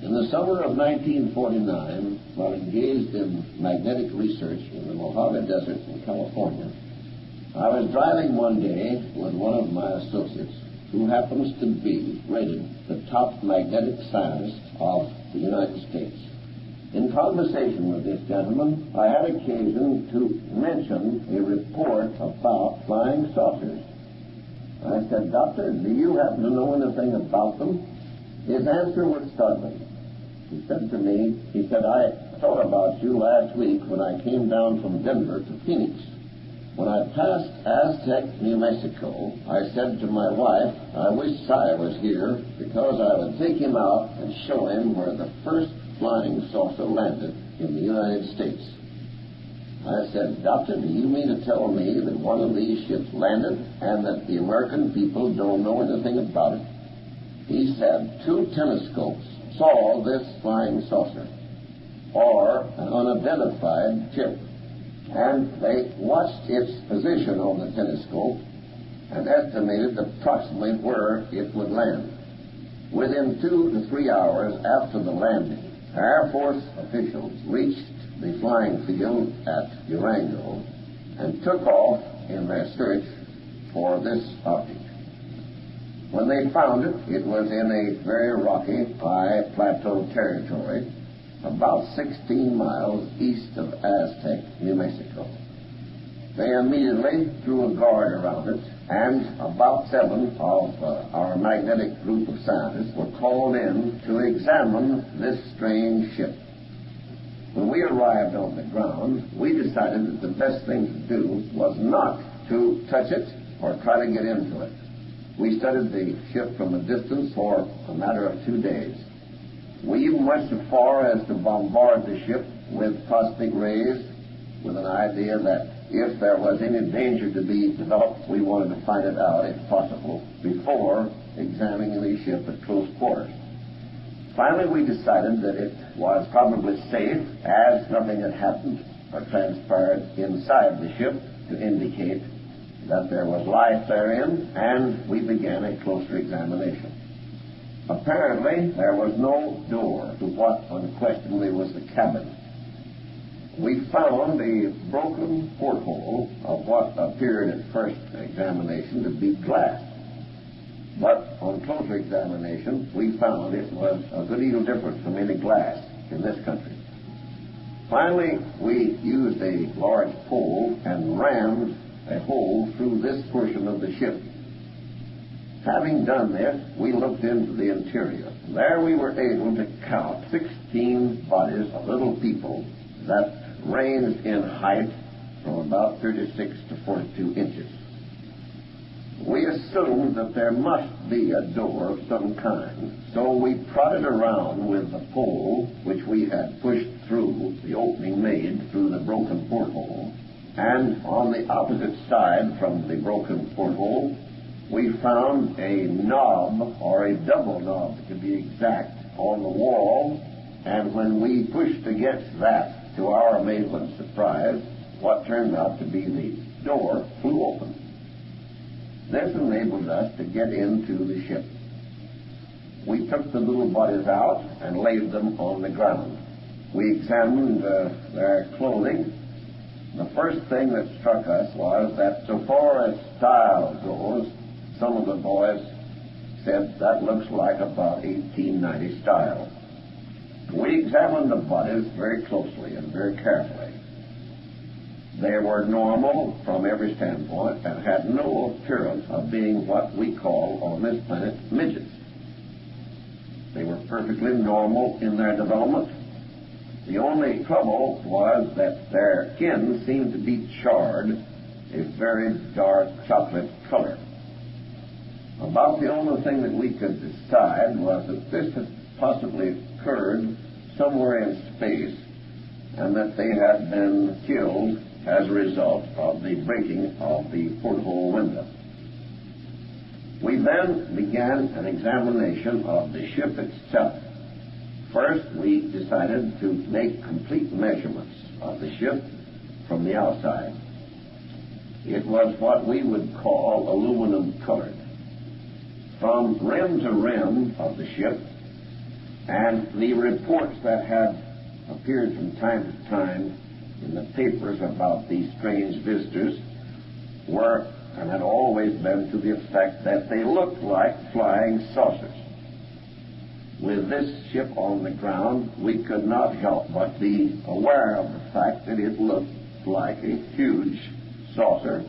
In the summer of 1949, while engaged in magnetic research in the Mojave Desert in California, I was driving one day with one of my associates who happens to be rated the top magnetic scientist of the United States. In conversation with this gentleman, I had occasion to mention a report about flying saucers. I said, "Doctor, do you happen to know anything about them?" His answer was startling. He said to me, "I thought about you last week when I came down from Denver to Phoenix. When I passed Aztec, New Mexico, I said to my wife, I wish Si was here because I would take him out and show him where the first flying saucer landed in the United States." I said, "Doctor, do you mean to tell me that one of these ships landed and that the American people don't know anything about it?" He said 2 telescopes saw this flying saucer, or an unidentified ship, and they watched its position on the telescope and estimated approximately where it would land. Within 2 to 3 hours after the landing, Air Force officials reached the flying field at Durango and took off in their search for this object. When they found it, it was in a very rocky, high plateau territory, about 16 miles east of Aztec, New Mexico. They immediately threw a guard around it, and about 7 of our magnetic group of scientists were called in to examine this strange ship. When we arrived on the ground, we decided that the best thing to do was not to touch it or try to get into it. We studied the ship from a distance for a matter of 2 days. We even went so far as to bombard the ship with cosmic rays with an idea that if there was any danger to be developed, we wanted to find it out, if possible, before examining the ship at close quarters. Finally, we decided that it was probably safe, as nothing had happened or transpired inside the ship to indicate that there was life therein, and we began a closer examination. Apparently, there was no door to what unquestionably was the cabin. We found a broken porthole of what appeared at first examination to be glass. But on closer examination, we found it was a good deal different from any glass in this country. Finally, we used a large pole and rammed a hole through this portion of the ship. Having done this, we looked into the interior. There we were able to count 16 bodies of little people that ranged in height from about 36 to 42 inches. We assumed that there must be a door of some kind, so we prodded around with the pole which we had pushed through the opening made through the broken porthole, and on the opposite side from the broken porthole, we found a knob, or a double knob to be exact, on the wall, and when we pushed against that, to our amazement and surprise, what turned out to be the door flew open. This enabled us to get into the ship. We took the little bodies out and laid them on the ground. We examined their clothing. The first thing that struck us was that so far as style goes, some of the boys said that looks like about 1890 style. We examined the bodies very closely and very carefully. They were normal from every standpoint and had no appearance of being what we call on this planet midgets. They were perfectly normal in their development. The only trouble was that their skin seemed to be charred a very dark chocolate color. About the only thing that we could decide was that this had possibly occurred somewhere in space and that they had been killed as a result of the breaking of the porthole window. We then began an examination of the ship itself. First, we decided to make complete measurements of the ship from the outside. It was what we would call aluminum colored. From rim to rim of the ship, And the reports that had appeared from time to time in the papers about these strange visitors were, and had always been, to the effect that they looked like flying saucers. With this ship on the ground, we could not help but be aware of the fact that it looked like a huge saucer,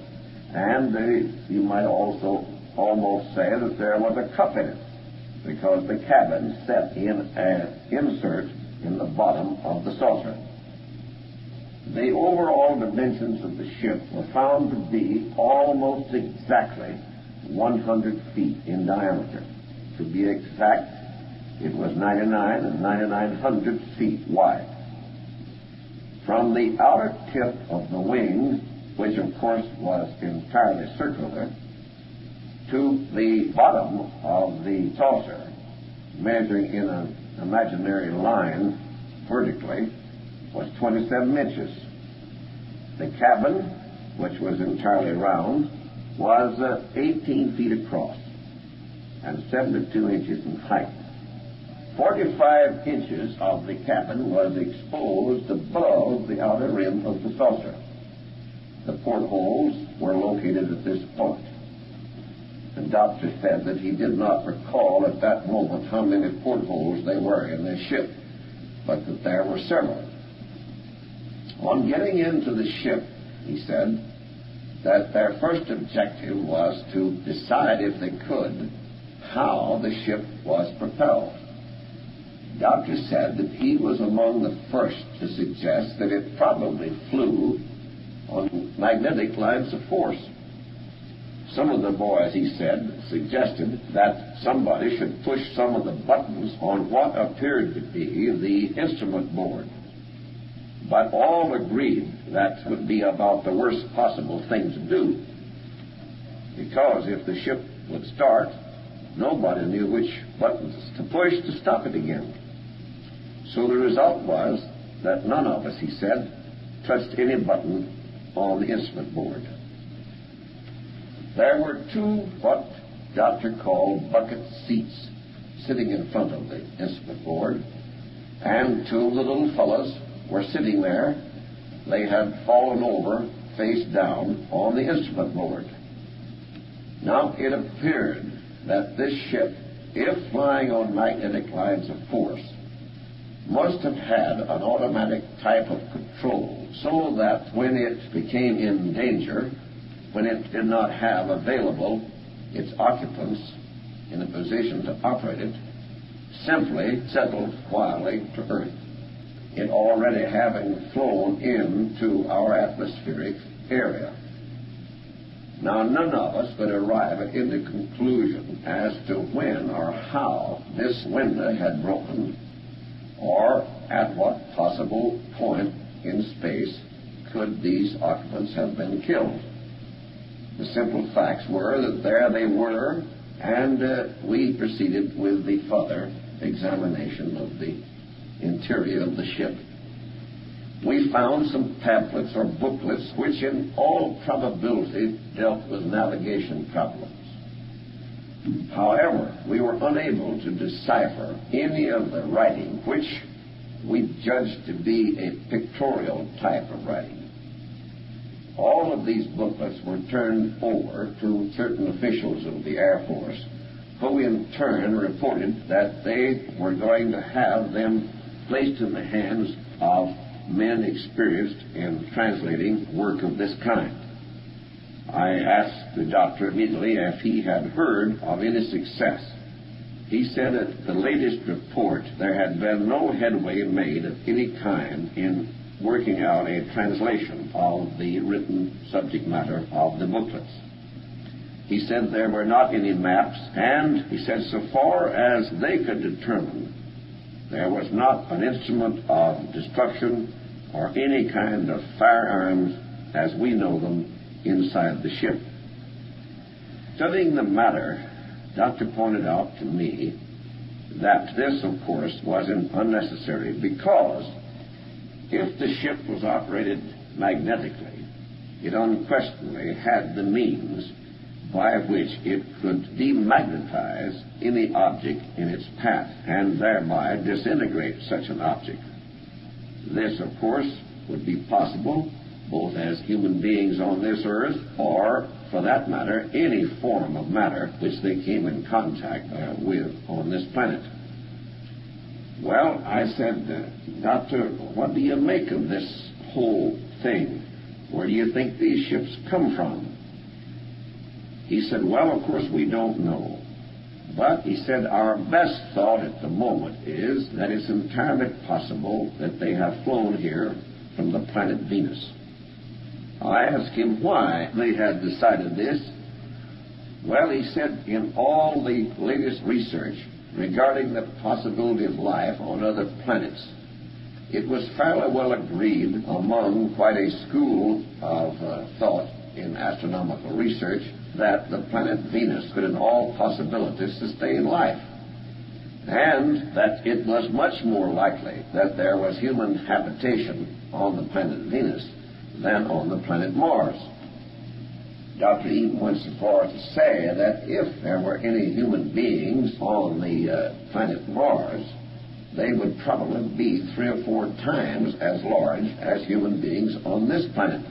and you might also almost say that there was a cup in it, because the cabin set in an insert in the bottom of the saucer. The overall dimensions of the ship were found to be almost exactly 100 feet in diameter. To be exact, it was 99 and 9900 feet wide. From the outer tip of the wing, which of course was entirely circular, to the bottom of the saucer, measuring in an imaginary line vertically, was 27 inches. The cabin, which was entirely round, was 18 feet across and 72 inches in height. 45 inches of the cabin was exposed above the outer rim of the saucer. The portholes were located at this point. The doctor said that he did not recall at that moment how many portholes there were in the ship, but that there were several. On getting into the ship, he said that their first objective was to decide, if they could, how the ship was propelled. The doctor said that he was among the first to suggest that it probably flew on magnetic lines of force. Some of the boys, he said, suggested that somebody should push some of the buttons on what appeared to be the instrument board. But all agreed that would be about the worst possible thing to do, because if the ship would start, nobody knew which buttons to push to stop it again. So the result was that none of us, he said, touched any button on the instrument board. There were two what Doctor called bucket seats sitting in front of the instrument board, and two of the little fellows were sitting there. They had fallen over face down on the instrument board. Now it appeared that this ship, if flying on magnetic lines of force, must have had an automatic type of control, so that when it became in danger, when it did not have available its occupants in a position to operate it, simply settled quietly to Earth, it already having flown into our atmospheric area. Now, none of us could arrive at any conclusion as to when or how this window had broken, or at what possible point in space could these occupants have been killed. The simple facts were that there they were, and we proceeded with the further examination of the interior of the ship. We found some pamphlets or booklets which in all probability dealt with navigation problems. However, we were unable to decipher any of the writing which we judged to be a pictorial type of writing. All of these booklets were turned over to certain officials of the Air Force, who in turn reported that they were going to have them placed in the hands of men experienced in translating work of this kind. I asked the doctor immediately if he had heard of any success. He said at the latest report there had been no headway made of any kind in working out a translation of the written subject matter of the booklets. He said there were not any maps, and he said so far as they could determine, there was not an instrument of destruction or any kind of firearms as we know them inside the ship. Studying the matter, Doctor pointed out to me that this, of course, was unnecessary, because if the ship was operated magnetically, it unquestionably had the means by which it could demagnetize any object in its path and thereby disintegrate such an object. This, of course, would be possible both as human beings on this earth or, for that matter, any form of matter which they came in contact with on this planet. Well, I said, Doctor, what do you make of this whole thing? Where do you think these ships come from? He said, well, of course, we don't know. But he said, our best thought at the moment is that it's entirely possible that they have flown here from the planet Venus. I asked him why they had decided this. Well, he said, in all the latest research regarding the possibility of life on other planets, it was fairly well agreed among quite a school of thought in astronomical research that the planet Venus could in all possibilities sustain life, and that it was much more likely that there was human habitation on the planet Venus than on the planet Mars. Dr. even went so far as to say that if there were any human beings on the planet Mars, they would probably be 3 or 4 times as large as human beings on this planet.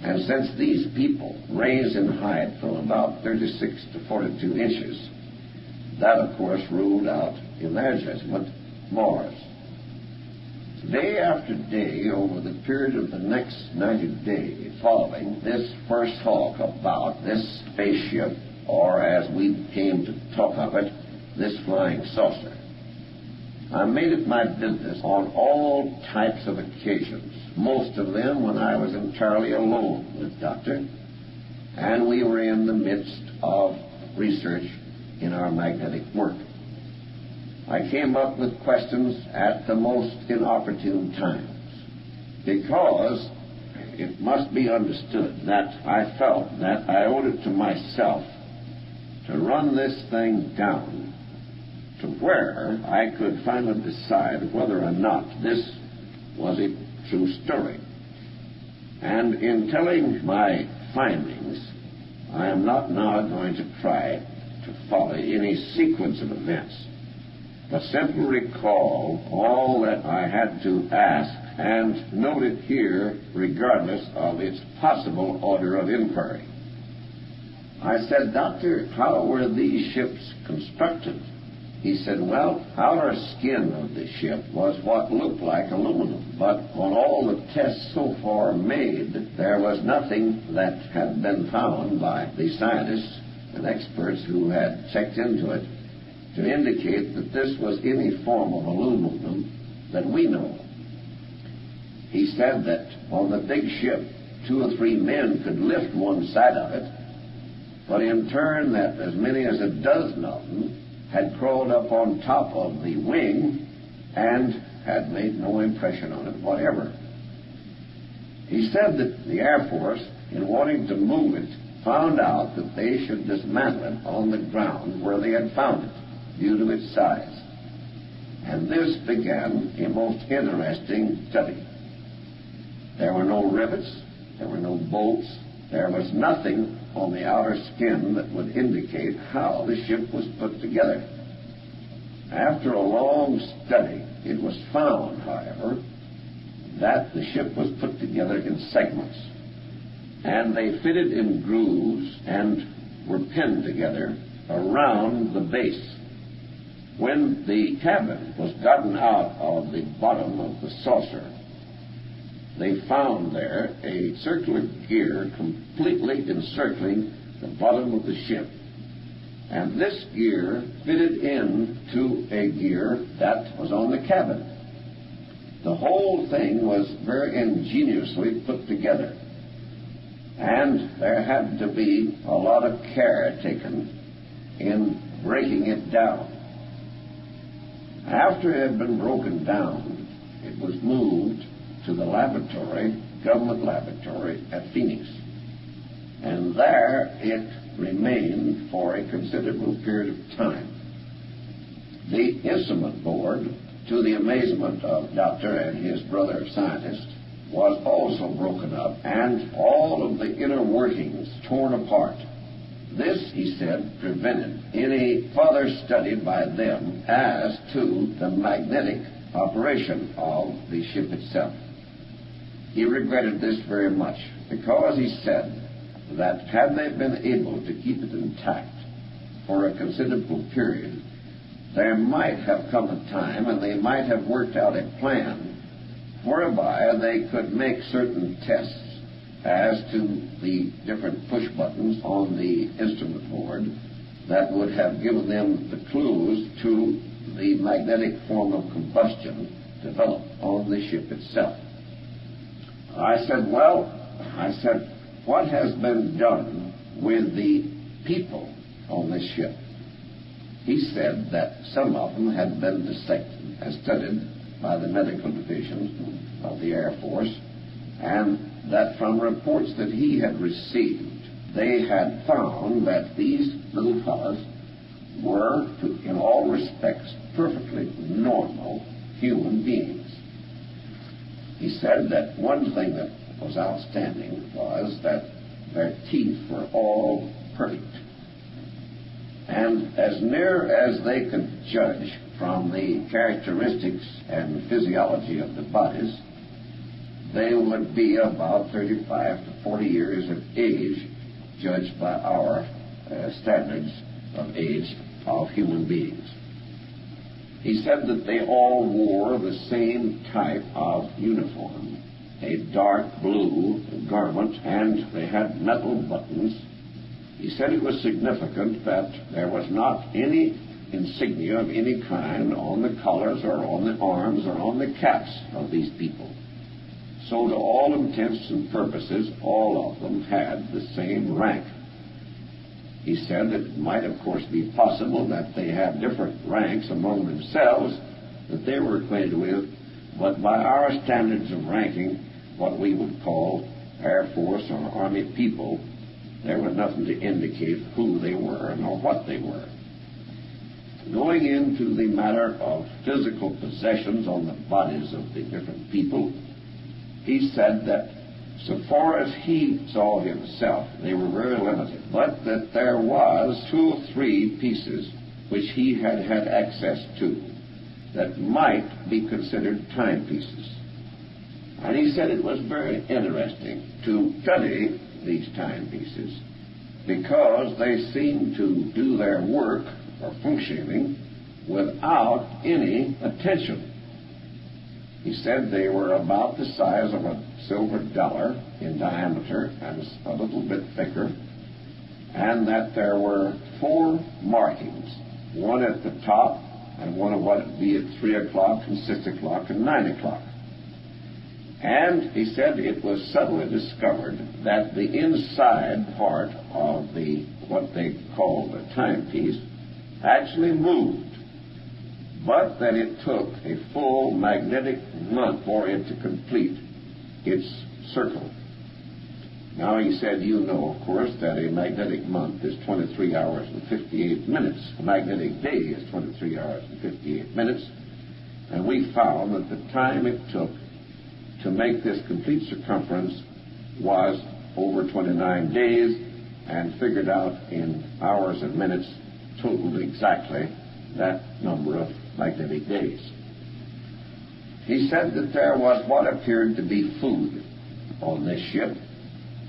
And since these people range in height from about 36 to 42 inches, that, of course, ruled out, in their judgment, Mars. Day after day, over the period of the next 90 days following this first talk about this spaceship, or as we came to talk of it, this flying saucer, I made it my business on all types of occasions, most of them when I was entirely alone with Doctor, and we were in the midst of research in our magnetic work. I came up with questions at the most inopportune times, because it must be understood that I felt that I owed it to myself to run this thing down to where I could finally decide whether or not this was a true story. And in telling my findings, I am not now going to try to follow any sequence of events, but simply recall all that I had to ask and note it here regardless of its possible order of inquiry. I said, Doctor, how were these ships constructed? He said, well, outer skin of the ship was what looked like aluminum, but on all the tests so far made, there was nothing that had been found by the scientists and experts who had checked into it to indicate that this was any form of aluminum that we know. He said that on the big ship, 2 or 3 men could lift one side of it, but in turn that as many as a dozen of them had crawled up on top of the wing and had made no impression on it whatever. He said that the Air Force, in wanting to move it, found out that they should dismantle it on the ground where they had found it, due to its size. And this began a most interesting study. There were no rivets, there were no bolts, there was nothing on the outer skin that would indicate how the ship was put together. After a long study, it was found, however, that the ship was put together in segments, and they fitted in grooves and were pinned together around the base. When the cabin was gotten out of the bottom of the saucer, they found there a circular gear completely encircling the bottom of the ship. And this gear fitted into a gear that was on the cabin. The whole thing was very ingeniously put together. And there had to be a lot of care taken in breaking it down. After it had been broken down, it was moved to the laboratory, government laboratory at Phoenix. And there it remained for a considerable period of time. The instrument board, to the amazement of Doctor and his brother scientists, was also broken up and all of the inner workings torn apart. This, he said, prevented any further study by them as to the magnetic operation of the ship itself. He regretted this very much because he said that had they been able to keep it intact for a considerable period, there might have come a time and they might have worked out a plan whereby they could make certain tests as to the different push buttons on the instrument board that would have given them the clues to the magnetic form of combustion developed on the ship itself. I said, what has been done with the people on this ship? He said that some of them had been dissected and studied by the medical division of the Air Force, and that from reports that he had received, they had found that these little fellows were, in all respects, perfectly normal human beings. He said that one thing that was outstanding was that their teeth were all perfect. And as near as they could judge from the characteristics and physiology of the bodies, they would be about 35 to 40 years of age, judged by our standards of age of human beings. He said that they all wore the same type of uniform, a dark blue garment, and they had metal buttons. He said it was significant that there was not any insignia of any kind on the collars or on the arms or on the caps of these people. So to all intents and purposes, all of them had the same rank. He said that it might, of course, be possible that they had different ranks among themselves that they were acquainted with, but by our standards of ranking, what we would call Air Force or Army people, there was nothing to indicate who they were nor what they were. Going into the matter of physical possessions on the bodies of the different people, he said that so far as he saw himself, they were very limited, but that there was 2 or 3 pieces which he had had access to that might be considered timepieces. And he said it was very interesting to study these timepieces because they seemed to do their work or functioning without any attention. He said they were about the size of a silver dollar in diameter and a little bit thicker, and that there were 4 markings, one at the top and one of what would be at 3 o'clock and 6 o'clock and 9 o'clock. And he said it was suddenly discovered that the inside part of the what they called the timepiece actually moved, but that it took a full magnetic month for it to complete its circle. Now, he said, you know, of course, that a magnetic month is 23 hours and 58 minutes. A magnetic day is 23 hours and 58 minutes. And we found that the time it took to make this complete circumference was over 29 days, and figured out in hours and minutes, totaled exactly that number of magnetic days. He said that there was what appeared to be food on this ship,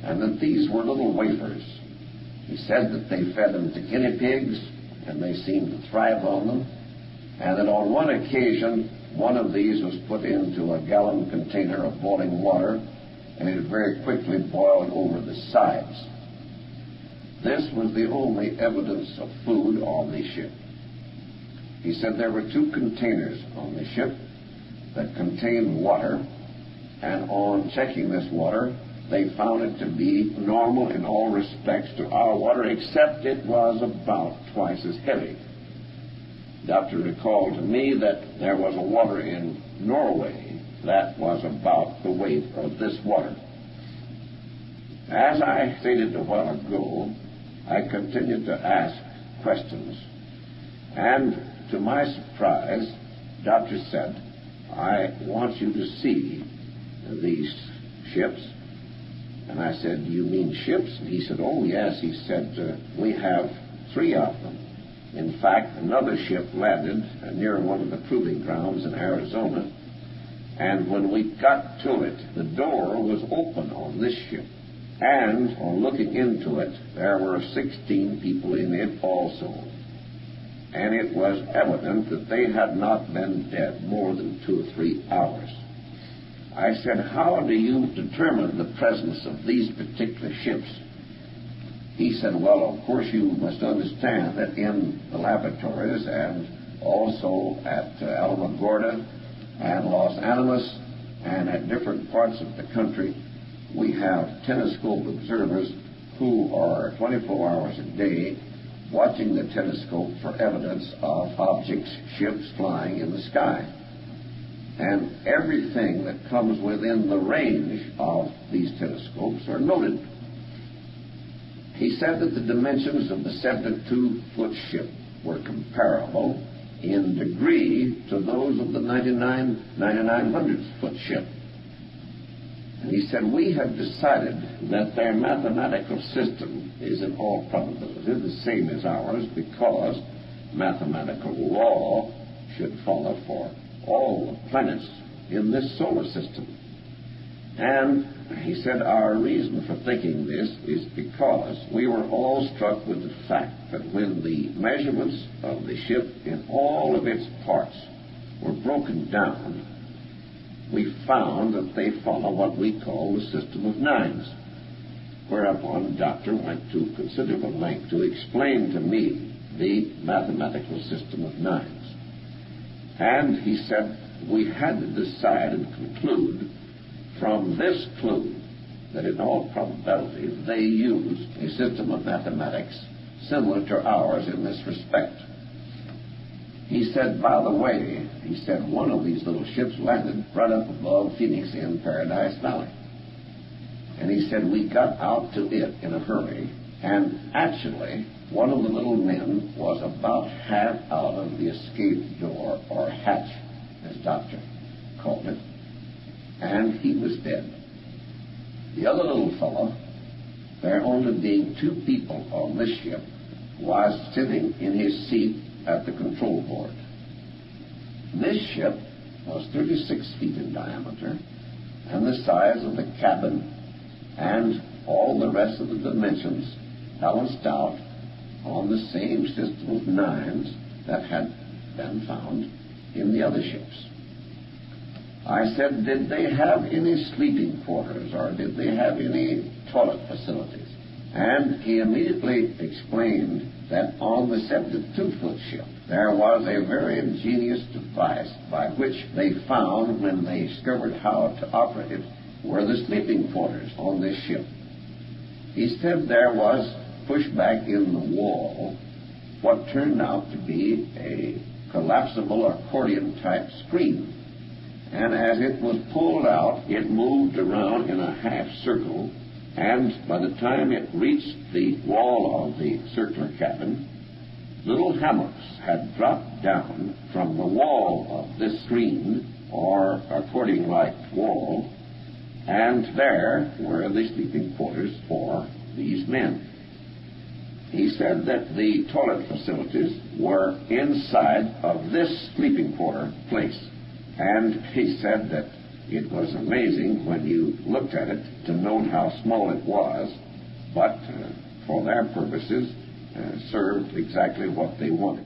and that these were little wafers. He said that they fed them to guinea pigs, and they seemed to thrive on them, and that on one occasion, one of these was put into a gallon container of boiling water, and it very quickly boiled over the sides. This was the only evidence of food on the ship. He said there were 2 containers on the ship that contained water, and on checking this water, they found it to be normal in all respects to our water, except it was about twice as heavy. The doctor recalled to me that there was a water in Norway that was about the weight of this water. As I stated a while ago, I continued to ask questions, and to my surprise, the doctor said, I want you to see these ships, And I said, "Do you mean ships?" And he said, "Oh, yes." He said, "We have 3 of them. In fact, another ship landed near one of the proving grounds in Arizona, and when we got to it, the door was open on this ship. And on looking into it, there were 16 people in it also. And it was evident that they had not been dead more than 2 or 3 hours." I said, "How do you determine the presence of these particular ships?" He said, "Well, of course you must understand that in the laboratories and also at Alamogordo and Los Alamos and at different parts of the country, we have telescope observers who are 24 hours a day watching the telescope for evidence of objects, ships flying in the sky. And everything that comes within the range of these telescopes are noted." He said that the dimensions of the 72-foot ship were comparable in degree to those of the 9,900-foot ship. And he said, "We have decided that their mathematical system is in all probability the same as ours, because mathematical law should follow for all the planets in this solar system. And," he said, "our reason for thinking this is because we were all struck with the fact that when the measurements of the ship in all of its parts were broken down, we found that they follow what we call the system of nines." Whereupon the doctor went to considerable length to explain to me the mathematical system of nines. And he said we had to decide and conclude from this clue that in all probability they used a system of mathematics similar to ours in this respect. He said, "By the way," he said, "one of these little ships landed right up above Phoenix in Paradise Valley." And he said, "We got out to it in a hurry, and actually one of the little men was about half out of the escape door, or hatch, as Doctor called it, and he was dead. The other little fellow, there only being 2 people on this ship, was sitting in his seat at the control board. This ship was 36 feet in diameter, and the size of the cabin and all the rest of the dimensions balanced out on the same system of nines that had been found in the other ships." I said, "Did they have any sleeping quarters, or did they have any toilet facilities?" And he immediately explained that on the 72-foot ship there was a very ingenious device by which they found, when they discovered how to operate it, were the sleeping quarters on this ship. He said there was pushed back in the wall what turned out to be a collapsible accordion-type screen. And as it was pulled out, it moved around in a half circle, and by the time it reached the wall of the circular cabin, little hammocks had dropped down from the wall of this screen, or accordion-like wall, and there were the sleeping quarters for these men. He said that the toilet facilities were inside of this sleeping quarter place. And he said that it was amazing when you looked at it to note how small it was, but for their purposes served exactly what they wanted.